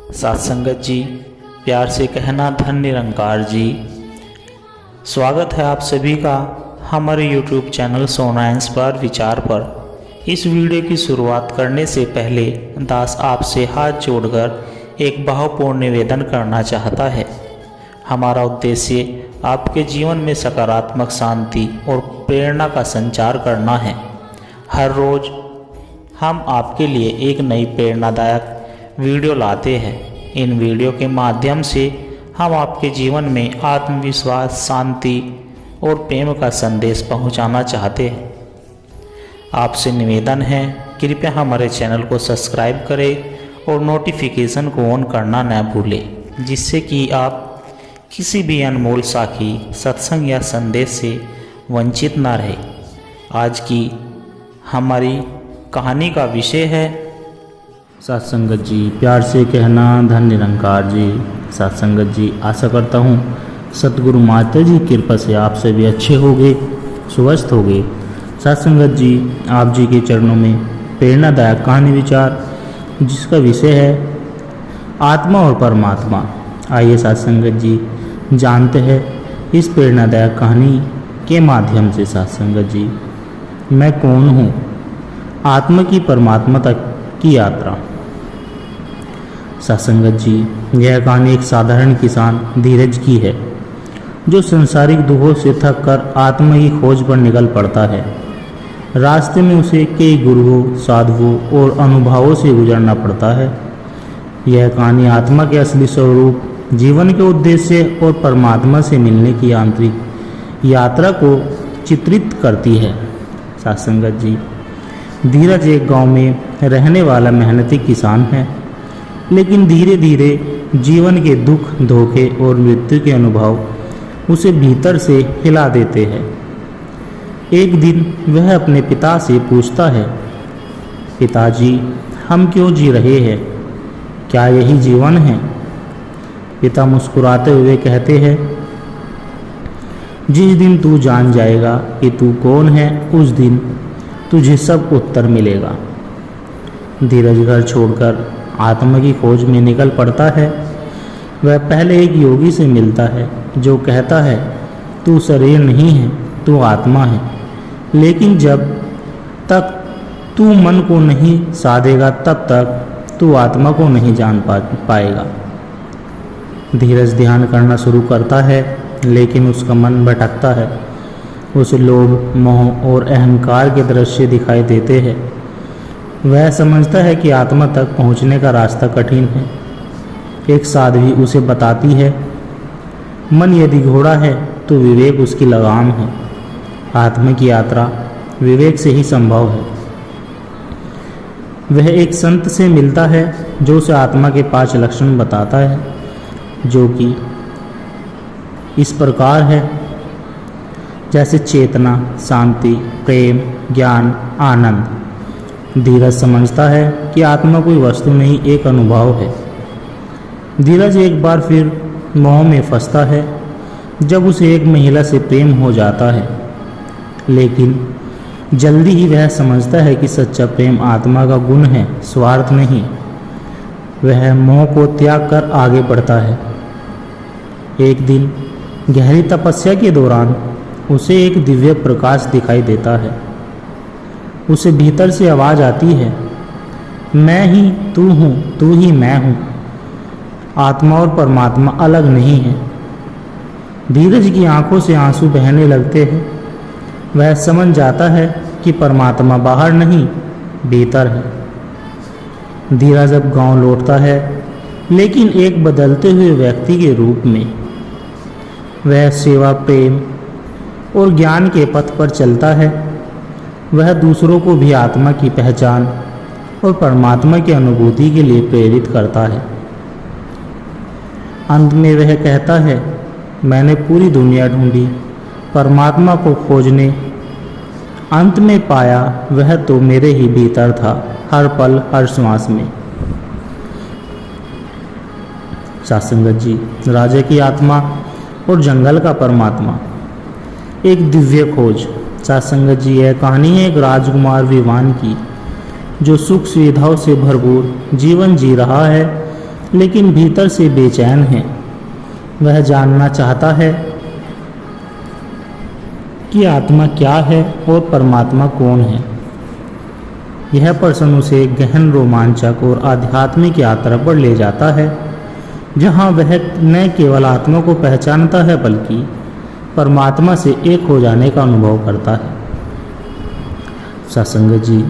सत्संगत जी, प्यार से कहना धन निरंकार जी। स्वागत है आप सभी का हमारे YouTube चैनल सोना इंस्पायर विचार पर। इस वीडियो की शुरुआत करने से पहले दास आपसे हाथ जोड़कर एक भावपूर्ण निवेदन करना चाहता है। हमारा उद्देश्य आपके जीवन में सकारात्मक शांति और प्रेरणा का संचार करना है। हर रोज़ हम आपके लिए एक नई प्रेरणादायक वीडियो लाते हैं। इन वीडियो के माध्यम से हम आपके जीवन में आत्मविश्वास, शांति और प्रेम का संदेश पहुंचाना चाहते हैं। आपसे निवेदन है, कृपया हमारे चैनल को सब्सक्राइब करें और नोटिफिकेशन को ऑन करना न भूलें, जिससे कि आप किसी भी अनमोल साखी, सत्संग या संदेश से वंचित न रहे। आज की हमारी कहानी का विषय है सत्संगत जी, प्यार से कहना धन निरंकार जी। सत्संगत जी, आशा करता हूँ सतगुरु माता जी की कृपा से आप सभी अच्छे होंगे, स्वस्थ होंगे। सत्संगत जी, आप जी के चरणों में प्रेरणादायक कहानी विचार, जिसका विषय है आत्मा और परमात्मा। आइए सत्संगत जी जानते हैं इस प्रेरणादायक कहानी के माध्यम से। सत्संगत जी, मैं कौन हूँ? आत्मा की परमात्मा तक की यात्रा। सत्संगत जी, यह कहानी एक साधारण किसान धीरज की है, जो संसारिक दुखों से थक कर आत्मा की खोज पर निकल पड़ता है। रास्ते में उसे कई गुरुओं, साधुओं और अनुभवों से गुजरना पड़ता है। यह कहानी आत्मा के असली स्वरूप, जीवन के उद्देश्य और परमात्मा से मिलने की आंतरिक यात्रा को चित्रित करती है। सत्संगत जी, धीरज एक गांव में रहने वाला मेहनती किसान है, लेकिन धीरे धीरे जीवन के दुख, धोखे और मृत्यु के अनुभव उसे भीतर से हिला देते हैं। एक दिन वह अपने पिता से पूछता है, पिताजी, हम क्यों जी रहे हैं? क्या यही जीवन है? पिता मुस्कुराते हुए कहते हैं, जिस दिन तू जान जाएगा कि तू कौन है, उस दिन तुझे सब उत्तर मिलेगा। धीरज घर छोड़कर आत्मा की खोज में निकल पड़ता है। वह पहले एक योगी से मिलता है, जो कहता है, तू शरीर नहीं है, तू आत्मा है। लेकिन जब तक तू मन को नहीं साधेगा, तब तक तू आत्मा को नहीं जान पाएगा। धीरज ध्यान करना शुरू करता है, लेकिन उसका मन भटकता है। उसे लोभ, मोह और अहंकार के दृश्य दिखाई देते हैं। वह समझता है कि आत्मा तक पहुंचने का रास्ता कठिन है। एक साध्वी उसे बताती है, मन यदि घोड़ा है तो विवेक उसकी लगाम है। आत्मा की यात्रा विवेक से ही संभव है। वह एक संत से मिलता है, जो उसे आत्मा के 5 लक्षण बताता है, जो कि इस प्रकार है, जैसे चेतना, शांति, प्रेम, ज्ञान, आनंद। धीरज समझता है कि आत्मा कोई वस्तु नहीं, एक अनुभव है। धीरज एक बार फिर मोह में फंसता है, जब उसे एक महिला से प्रेम हो जाता है। लेकिन जल्दी ही वह समझता है कि सच्चा प्रेम आत्मा का गुण है, स्वार्थ नहीं। वह मोह को त्याग कर आगे बढ़ता है। एक दिन गहरी तपस्या के दौरान उसे एक दिव्य प्रकाश दिखाई देता है। उसे भीतर से आवाज आती है, मैं ही तू हूँ, तू ही मैं हूँ। आत्मा और परमात्मा अलग नहीं है। धीरज की आंखों से आंसू बहने लगते हैं। वह समझ जाता है कि परमात्मा बाहर नहीं, भीतर है। धीरज अब गांव लौटता है, लेकिन एक बदलते हुए व्यक्ति के रूप में। वह सेवा, प्रेम और ज्ञान के पथ पर चलता है। वह दूसरों को भी आत्मा की पहचान और परमात्मा की अनुभूति के लिए प्रेरित करता है। अंत में वह कहता है, मैंने पूरी दुनिया ढूंढी, परमात्मा को खोजने अंत में पाया, वह तो मेरे ही भीतर था, हर पल, हर श्वास में। सत्संगत जी, राजा की आत्मा और जंगल का परमात्मा, एक दिव्य खोज। सत्संगत जी, यह कहानी है एक राजकुमार विवान की, जो सुख सुविधाओं से भरपूर जीवन जी रहा है, लेकिन भीतर से बेचैन है। वह जानना चाहता है कि आत्मा क्या है और परमात्मा कौन है। यह प्रश्न उसे गहन, रोमांचक और आध्यात्मिक यात्रा पर ले जाता है, जहाँ वह न केवल आत्मा को पहचानता है बल्कि परमात्मा से एक हो जाने का अनुभव करता है। सत्संग जी,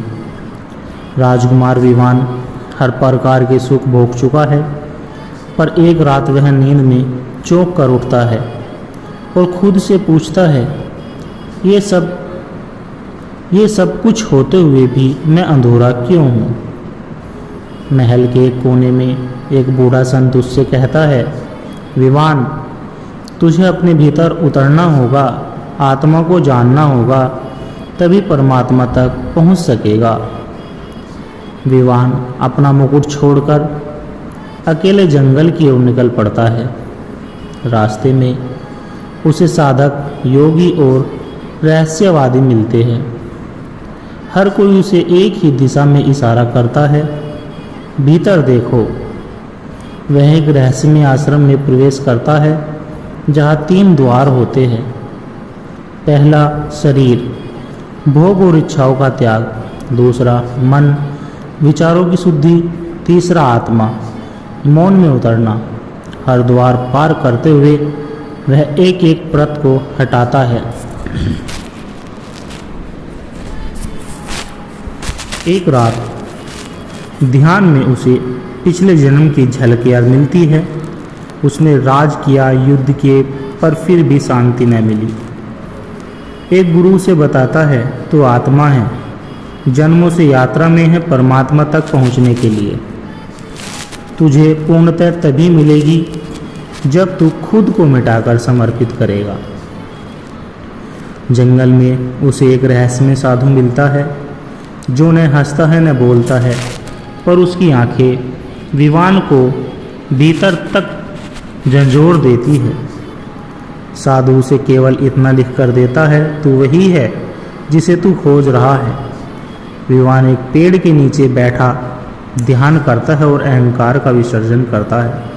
राजकुमार विवान हर प्रकार के सुख भोग चुका है, पर एक रात वह नींद में चौंक कर उठता है और खुद से पूछता है, ये सब कुछ होते हुए भी मैं अधूरा क्यों हूँ। महल के एक कोने में एक बूढ़ा संत उससे कहता है, विवान, तुझे अपने भीतर उतरना होगा, आत्मा को जानना होगा, तभी परमात्मा तक पहुँच सकेगा। विवान अपना मुकुट छोड़कर अकेले जंगल की ओर निकल पड़ता है। रास्ते में उसे साधक, योगी और रहस्यवादी मिलते हैं। हर कोई उसे एक ही दिशा में इशारा करता है, भीतर देखो। वह एक रहस्यमय आश्रम में प्रवेश करता है, जहाँ 3 द्वार होते हैं। पहला शरीर, भोग और इच्छाओं का त्याग। दूसरा मन, विचारों की शुद्धि। तीसरा आत्मा, मौन में उतरना। हर द्वार पार करते हुए वह एक एक परत को हटाता है। एक रात ध्यान में उसे पिछले जन्म की झलकियाँ मिलती है। उसने राज किया, युद्ध किए, पर फिर भी शांति न मिली। एक गुरु उसे बताता है, तो आत्मा है, जन्मों से यात्रा में है परमात्मा तक पहुंचने के लिए। तुझे पूर्णतः तभी मिलेगी जब तू खुद को मिटाकर समर्पित करेगा। जंगल में उसे एक रहस्यमय साधु मिलता है, जो न हंसता है न बोलता है, पर उसकी आंखें विवान को भीतर तक झंझोर देती है। साधु उसे केवल इतना लिख कर देता है, तू वही है जिसे तू खोज रहा है। विवान एक पेड़ के नीचे बैठा ध्यान करता है और अहंकार का विसर्जन करता है।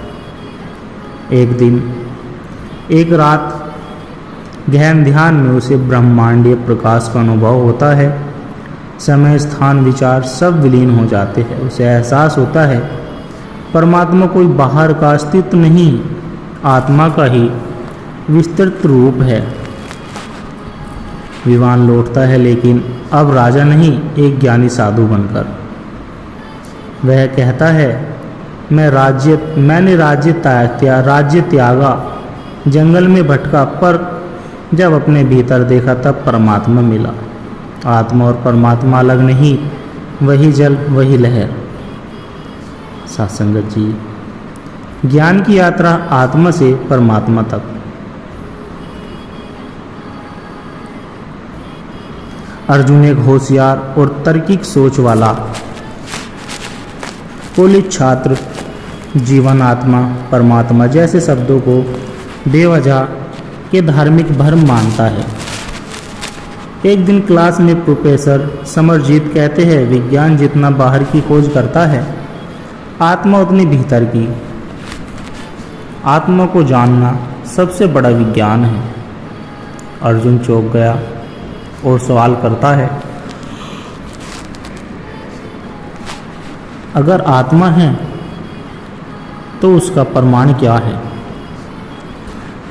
एक दिन, एक रात गहन ध्यान में उसे ब्रह्मांडीय प्रकाश का अनुभव होता है। समय, स्थान, विचार सब विलीन हो जाते हैं। उसे एहसास होता है परमात्मा कोई बाहर का अस्तित्व नहीं, आत्मा का ही विस्तृत रूप है। विवान लौटता है, लेकिन अब राजा नहीं, एक ज्ञानी साधु बनकर। वह कहता है, मैंने राज्य त्यागा, जंगल में भटका, पर जब अपने भीतर देखा तब परमात्मा मिला। आत्मा और परमात्मा अलग नहीं, वही जल, वही लहर। सत्संगत जी, ज्ञान की यात्रा आत्मा से परमात्मा तक। अर्जुन एक होशियार और तार्किक सोच वाला कॉलेज छात्र जीवन, आत्मा, परमात्मा जैसे शब्दों को बेवजह के धार्मिक भ्रम मानता है। एक दिन क्लास में प्रोफेसर समरजीत कहते हैं, विज्ञान जितना बाहर की खोज करता है, आत्मा उतनी भीतर की। आत्मा को जानना सबसे बड़ा विज्ञान है। अर्जुन चौंक गया और सवाल करता है, अगर आत्मा है तो उसका प्रमाण क्या है।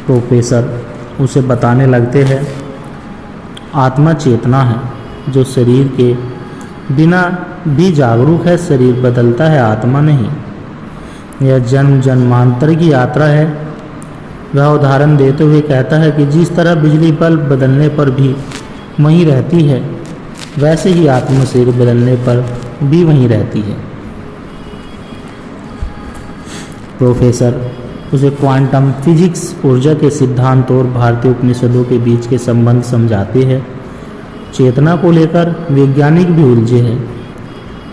प्रोफेसर उसे बताने लगते हैं, आत्मा चेतना है जो शरीर के बिना भी जागरूक है। शरीर बदलता है, आत्मा नहीं। यह जन्म जन्मांतर की यात्रा है। वह उदाहरण देते हुए कहता है कि जिस तरह बिजली बल्ब बदलने पर भी वहीं रहती है, वैसे ही आत्मा शरीर बदलने पर भी वहीं रहती है। प्रोफेसर उसे क्वांटम फिजिक्स, ऊर्जा के सिद्धांत और भारतीय उपनिषदों के बीच के संबंध समझाते हैं। चेतना को लेकर वैज्ञानिक भी उलझे हैं।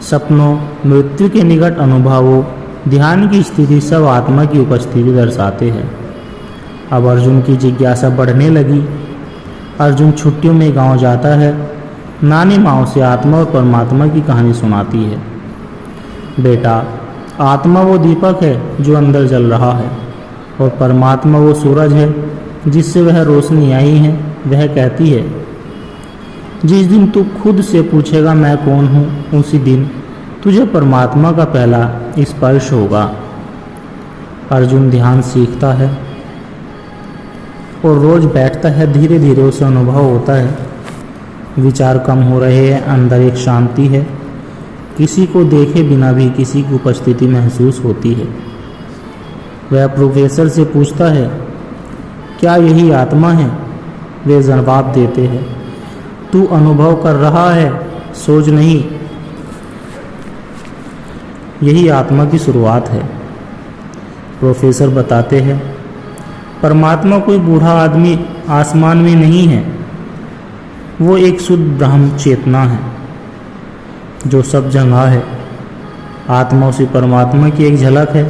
सपनों, मृत्यु के निकट अनुभवों, ध्यान की स्थिति सब आत्मा की उपस्थिति दर्शाते हैं। अब अर्जुन की जिज्ञासा बढ़ने लगी। अर्जुन छुट्टियों में गांव जाता है। नानी माँ उसे आत्मा और परमात्मा की कहानी सुनाती है। बेटा, आत्मा वो दीपक है जो अंदर जल रहा है और परमात्मा वो सूरज है जिससे वह रोशनी आई है। वह कहती है, जिस दिन तू खुद से पूछेगा मैं कौन हूँ, उसी दिन तुझे परमात्मा का पहला स्पर्श होगा। अर्जुन ध्यान सीखता है और रोज बैठता है। धीरे धीरे उसे अनुभव होता है, विचार कम हो रहे हैं, अंदर एक शांति है। किसी को देखे बिना भी किसी की उपस्थिति महसूस होती है। वह प्रोफेसर से पूछता है, क्या यही आत्मा है? वे जवाब देते हैं, तू अनुभव कर रहा है, सोच नहीं। यही आत्मा की शुरुआत है। प्रोफेसर बताते हैं, परमात्मा कोई बूढ़ा आदमी आसमान में नहीं है, वो एक शुद्ध ब्रह्म चेतना है जो सब जगह है। आत्मा उसी परमात्मा की एक झलक है।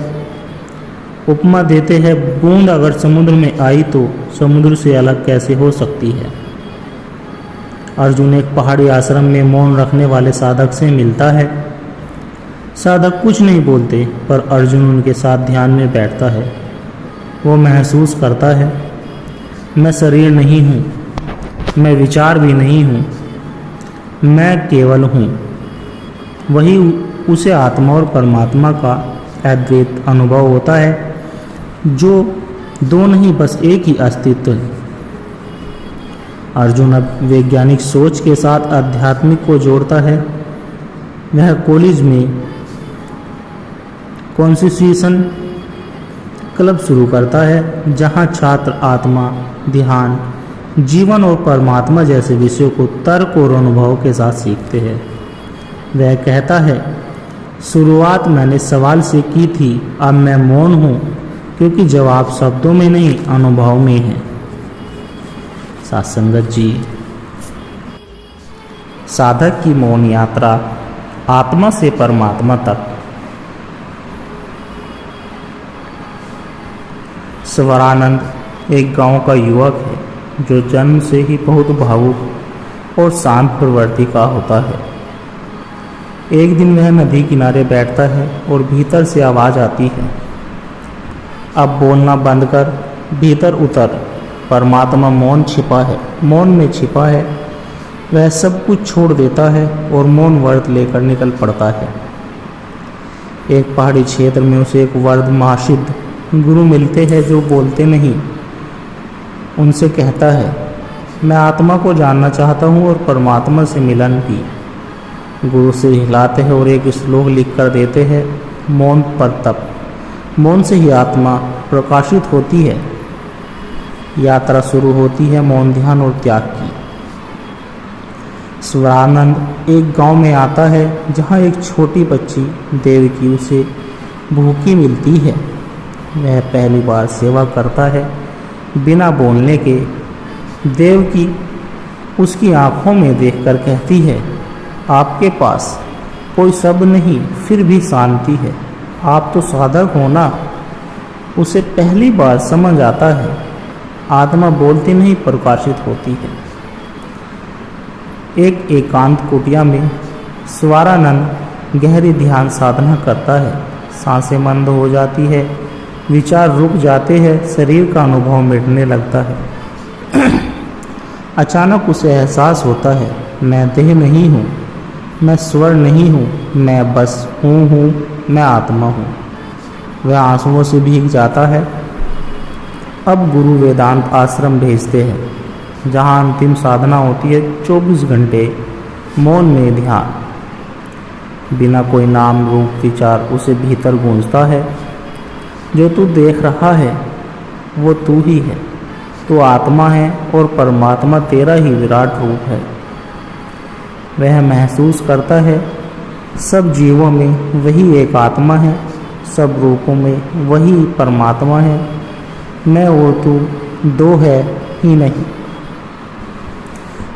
उपमा देते हैं, बूंद अगर समुद्र में आई तो समुद्र से अलग कैसे हो सकती है। अर्जुन एक पहाड़ी आश्रम में मौन रखने वाले साधक से मिलता है। साधक कुछ नहीं बोलते, पर अर्जुन उनके साथ ध्यान में बैठता है। वो महसूस करता है, मैं शरीर नहीं हूँ, मैं विचार भी नहीं हूँ, मैं केवल हूँ। वही उसे आत्मा और परमात्मा का अद्वैत अनुभव होता है, जो दो नहीं बस एक ही अस्तित्व है। अर्जुन अब वैज्ञानिक सोच के साथ आध्यात्मिक को जोड़ता है। वह कॉलेज में कॉन्स्टिट्यूशन क्लब शुरू करता है, जहां छात्र आत्मा, ध्यान, जीवन और परमात्मा जैसे विषयों को तर्क और अनुभव के साथ सीखते हैं। वह कहता है, शुरुआत मैंने सवाल से की थी, अब मैं मौन हूँ, क्योंकि जवाब शब्दों में नहीं अनुभव में है। साथ संगत जी, साधक की मौन यात्रा आत्मा से परमात्मा तक। स्वरानंद एक गांव का युवक है जो जन्म से ही बहुत भावुक और शांत प्रवृत्ति का होता है। एक दिन वह नदी किनारे बैठता है और भीतर से आवाज़ आती है, अब बोलना बंद कर, भीतर उतर। परमात्मा मौन में छिपा है। वह सब कुछ छोड़ देता है और मौन व्रत लेकर निकल पड़ता है। एक पहाड़ी क्षेत्र में उसे एक वर्द महासिद्ध गुरु मिलते हैं जो बोलते नहीं। उनसे कहता है, मैं आत्मा को जानना चाहता हूँ और परमात्मा से मिलन भी। गुरु से हिलाते हैं और एक श्लोक लिख कर देते हैं, मौन पर तप। मौन से ही आत्मा प्रकाशित होती है। यात्रा शुरू होती है मौन, ध्यान और त्याग की। स्वरानंद एक गांव में आता है जहां एक छोटी बच्ची देवकी उसे भूखी मिलती है। वह पहली बार सेवा करता है बिना बोलने के। देवकी उसकी आंखों में देखकर कहती है, आपके पास कोई शब्द नहीं, फिर भी शांति है। आप तो साधक हो ना। उसे पहली बार समझ आता है, आत्मा बोलती नहीं प्रकाशित होती है। एक एकांत कुटिया में स्वरानंद गहरी ध्यान साधना करता है। सांसें बंद हो जाती है, विचार रुक जाते हैं, शरीर का अनुभव मिटने लगता है। अचानक उसे एहसास होता है, मैं देह नहीं हूँ, मैं स्वर नहीं हूँ, मैं बस हूँ, मैं आत्मा हूँ। वह आंसुओं से भीग जाता है। अब गुरु वेदांत आश्रम भेजते हैं, जहाँ अंतिम साधना होती है 24 घंटे मौन में ध्यान। बिना कोई नाम रूप विचार उसे भीतर गूंजता है, जो तू देख रहा है वो तू ही है। तू आत्मा है और परमात्मा तेरा ही विराट रूप है। वह महसूस करता है, सब जीवों में वही एक आत्मा है, सब रूपों में वही परमात्मा है। मैं और तू दो है ही नहीं।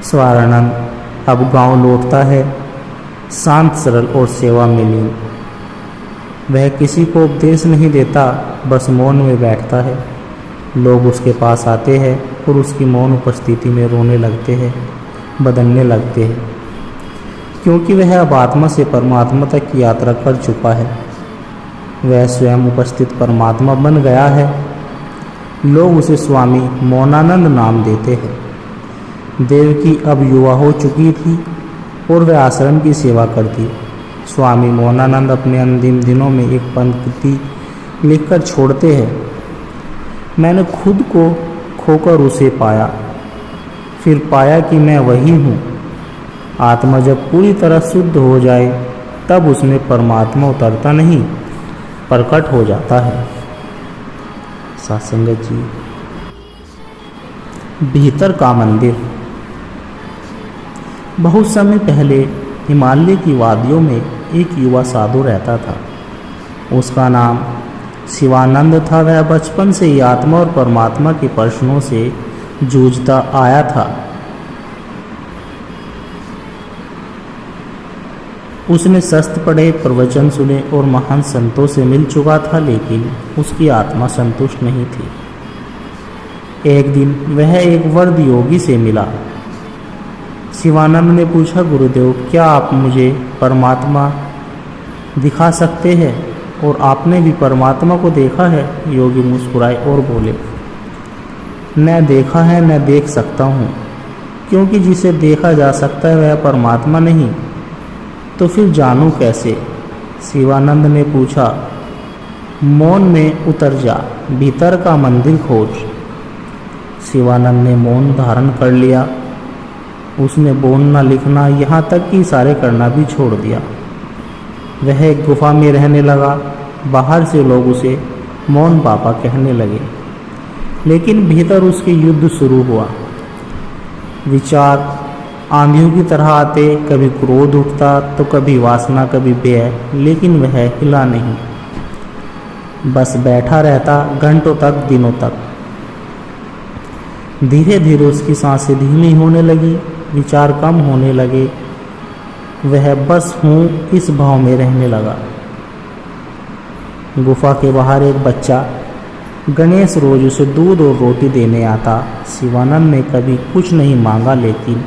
स्वरानंद अब गांव लौटता है, शांत, सरल और सेवा में लीन। वह किसी को उपदेश नहीं देता, बस मौन में बैठता है। लोग उसके पास आते हैं और उसकी मौन उपस्थिति में रोने लगते हैं, बदलने लगते हैं, क्योंकि वह अब आत्मा से परमात्मा तक की यात्रा कर चुका है। वह स्वयं उपस्थित परमात्मा बन गया है। लोग उसे स्वामी मौनानंद नाम देते हैं। देवकी अब युवा हो चुकी थी और वह आश्रम की सेवा करती। स्वामी मौनानंद अपने अंतिम दिनों में एक पंक्ति लिखकर छोड़ते हैं, मैंने खुद को खोकर उसे पाया, फिर पाया कि मैं वही हूँ। आत्मा जब पूरी तरह शुद्ध हो जाए तब उसमें परमात्मा उतरता नहीं, प्रकट हो जाता है। सत्संगत जी, भीतर का मंदिर। बहुत समय पहले हिमालय की वादियों में एक युवा साधु रहता था। उसका नाम शिवानंद था। वह बचपन से ही आत्मा और परमात्मा के प्रश्नों से जूझता आया था। उसने शास्त्र पढ़े, प्रवचन सुने और महान संतों से मिल चुका था, लेकिन उसकी आत्मा संतुष्ट नहीं थी। एक दिन वह एक वृद्ध योगी से मिला। शिवानंद ने पूछा, गुरुदेव, क्या आप मुझे परमात्मा दिखा सकते हैं? और आपने भी परमात्मा को देखा है? योगी मुस्कुराए और बोले, न देखा है न देख सकता हूँ, क्योंकि जिसे देखा जा सकता है वह परमात्मा नहीं, तो फिर जानूं कैसे? शिवानंद ने पूछा, मौन में उतर जा, भीतर का मंदिर खोज। शिवानंद ने मौन धारण कर लिया। उसने बोलना, लिखना, यहाँ तक कि इशारे करना भी छोड़ दिया। वह एक गुफा में रहने लगा। बाहर से लोग उसे मौन बाबा कहने लगे, लेकिन भीतर उसके युद्ध शुरू हुआ। विचार आंधियों की तरह आते, कभी क्रोध उठता तो कभी वासना, कभी भय, लेकिन वह हिला नहीं, बस बैठा रहता घंटों तक, दिनों तक। धीरे धीरे उसकी सांसें धीमी होने लगी, विचार कम होने लगे। वह बस हूँ इस भाव में रहने लगा। गुफा के बाहर एक बच्चा गणेश रोज उसे दूध और रोटी देने आता। शिवानंद ने कभी कुछ नहीं मांगा, लेकिन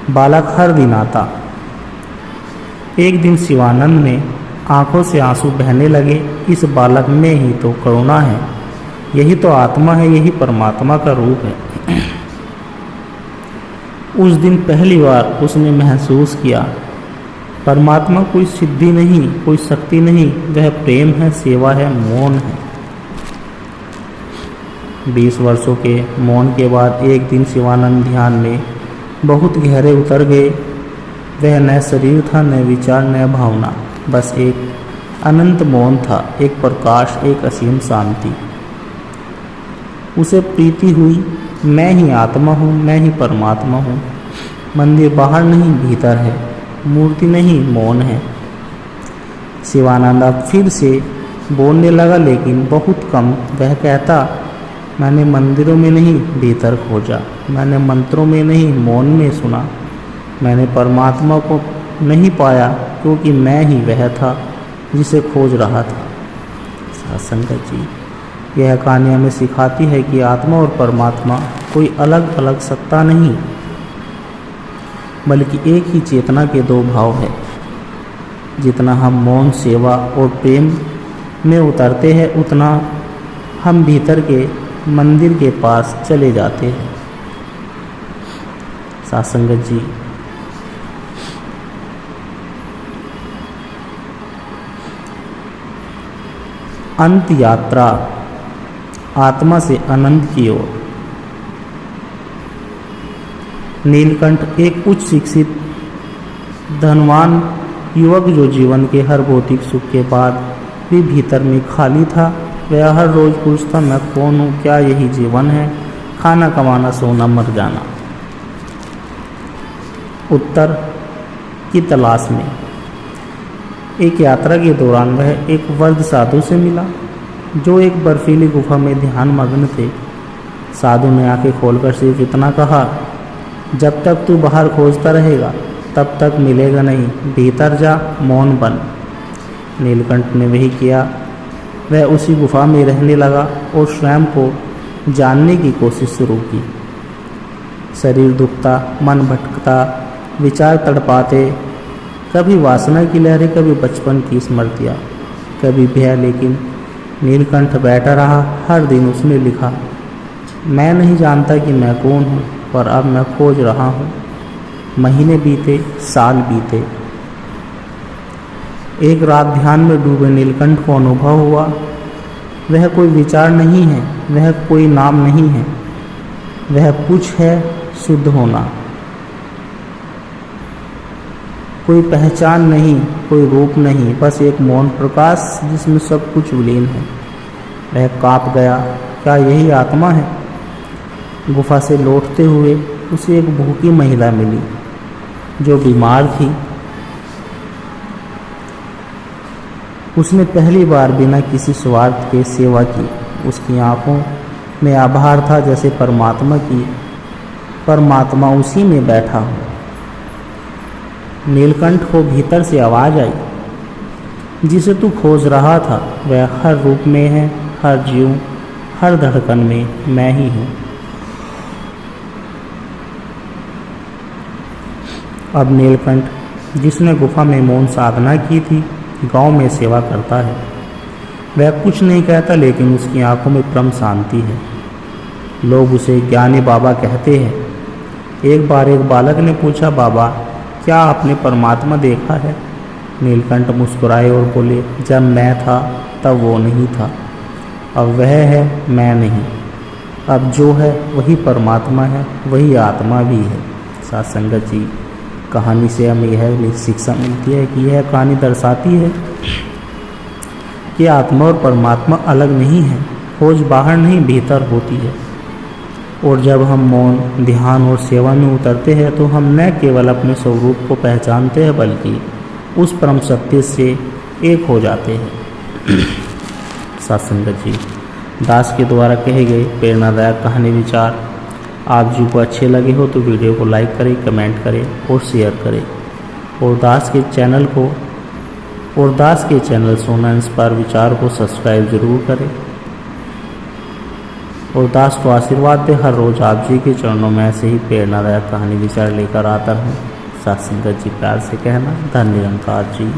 बालक हर दिन आता। एक दिन शिवानंद ने आंखों से आंसू बहने लगे। इस बालक में ही तो करुणा है, यही तो आत्मा है, यही परमात्मा का रूप है। उस दिन पहली बार उसने महसूस किया, परमात्मा कोई सिद्धि नहीं, कोई शक्ति नहीं, वह प्रेम है, सेवा है, मौन है। 20 वर्षों के मौन के बाद एक दिन शिवानंद ध्यान में बहुत गहरे उतर गए। वह न शरीर था, न विचार, न भावना, बस एक अनंत मौन था, एक प्रकाश, एक असीम शांति। उसे प्रीति हुई, मैं ही आत्मा हूँ, मैं ही परमात्मा हूँ। मंदिर बाहर नहीं, भीतर है, मूर्ति नहीं, मौन है। शिवानंद अब फिर से बोलने लगा, लेकिन बहुत कम। वह कहता, मैंने मंदिरों में नहीं, भीतर खोजा। मैंने मंत्रों में नहीं, मौन में सुना। मैंने परमात्मा को नहीं पाया, क्योंकि मैं ही वह था जिसे खोज रहा था। सत्संगत जी, यह कहानी हमें सिखाती है कि आत्मा और परमात्मा कोई अलग अलग सत्ता नहीं, बल्कि एक ही चेतना के दो भाव है। जितना हम मौन, सेवा और प्रेम में उतरते हैं, उतना हम भीतर के मंदिर के पास चले जाते हैं। सत्संगत जी, अंत यात्रा आत्मा से अनंत की ओर। नीलकंठ एक उच्च शिक्षित धनवान युवक, जो जीवन के हर भौतिक सुख के बाद भी भीतर में खाली था। वह हर रोज पूछता, मैं कौन हूँ? क्या यही जीवन है? खाना कमाना, सोना, मर जाना। उत्तर की तलाश में एक यात्रा के दौरान वह एक वृद्ध साधु से मिला, जो एक बर्फीली गुफा में ध्यान मग्न थे। साधु ने आंखें खोलकर सिर्फ इतना कहा, जब तक तू बाहर खोजता रहेगा तब तक मिलेगा नहीं, भीतर जा, मौन बन। नीलकंठ ने वही किया। वह उसी गुफा में रहने लगा और स्वयं को जानने की कोशिश शुरू की। शरीर दुखता, मन भटकता, विचार तड़पाते, कभी वासना की लहरें, कभी बचपन की स्मृतियाँ। कभी भय, लेकिन नीलकंठ बैठा रहा। हर दिन उसने लिखा, मैं नहीं जानता कि मैं कौन हूँ, पर अब मैं खोज रहा हूँ। महीने बीते, साल बीते। एक रात ध्यान में डूबे नीलकंठ को अनुभव हुआ, वह कोई विचार नहीं है, वह कोई नाम नहीं है, वह कुछ है शुद्ध होना। कोई पहचान नहीं, कोई रूप नहीं, बस एक मौन प्रकाश जिसमें सब कुछ विलीन है। वह काँप गया, क्या यही आत्मा है? गुफा से लौटते हुए उसे एक भूखी महिला मिली जो बीमार थी। उसने पहली बार बिना किसी स्वार्थ के सेवा की। उसकी आंखों में आभार था, जैसे परमात्मा उसी में बैठा हो। नीलकंठ को भीतर से आवाज आई, जिसे तू खोज रहा था वह हर रूप में है, हर जीव, हर धड़कन में मैं ही हूँ। अब नीलकंठ, जिसने गुफा में मौन साधना की थी, गांव में सेवा करता है। वह कुछ नहीं कहता, लेकिन उसकी आंखों में परम शांति है। लोग उसे ज्ञानी बाबा कहते हैं। एक बार एक बालक ने पूछा, बाबा क्या आपने परमात्मा देखा है? नीलकंठ मुस्कुराए और बोले, जब मैं था तब वो नहीं था, अब वह है, मैं नहीं। अब जो है वही परमात्मा है, वही आत्मा भी है। साथ संगत जी, कहानी से हमें यह शिक्षा मिलती है कि यह कहानी दर्शाती है कि आत्मा और परमात्मा अलग नहीं है। खोज बाहर नहीं, भीतर होती है। और जब हम मौन, ध्यान और सेवा में उतरते हैं तो हम न केवल अपने स्वरूप को पहचानते हैं, बल्कि उस परम सत्य से एक हो जाते हैं। सत्संगत जी, दास के द्वारा कहे गए प्रेरणादायक कहानी विचार आप जी को अच्छे लगे हो तो वीडियो को लाइक करें, कमेंट करें और शेयर करें। और दास के चैनल सोना इंस्पायर विचार को सब्सक्राइब जरूर करें। और दास को आशीर्वाद दे, हर रोज़ आप जी के चरणों में ऐसे ही प्रेरणादायक कहानी विचार लेकर आता हूँ। साथ संगत जी, प्यार से कहना, धन्य निरंकार जी।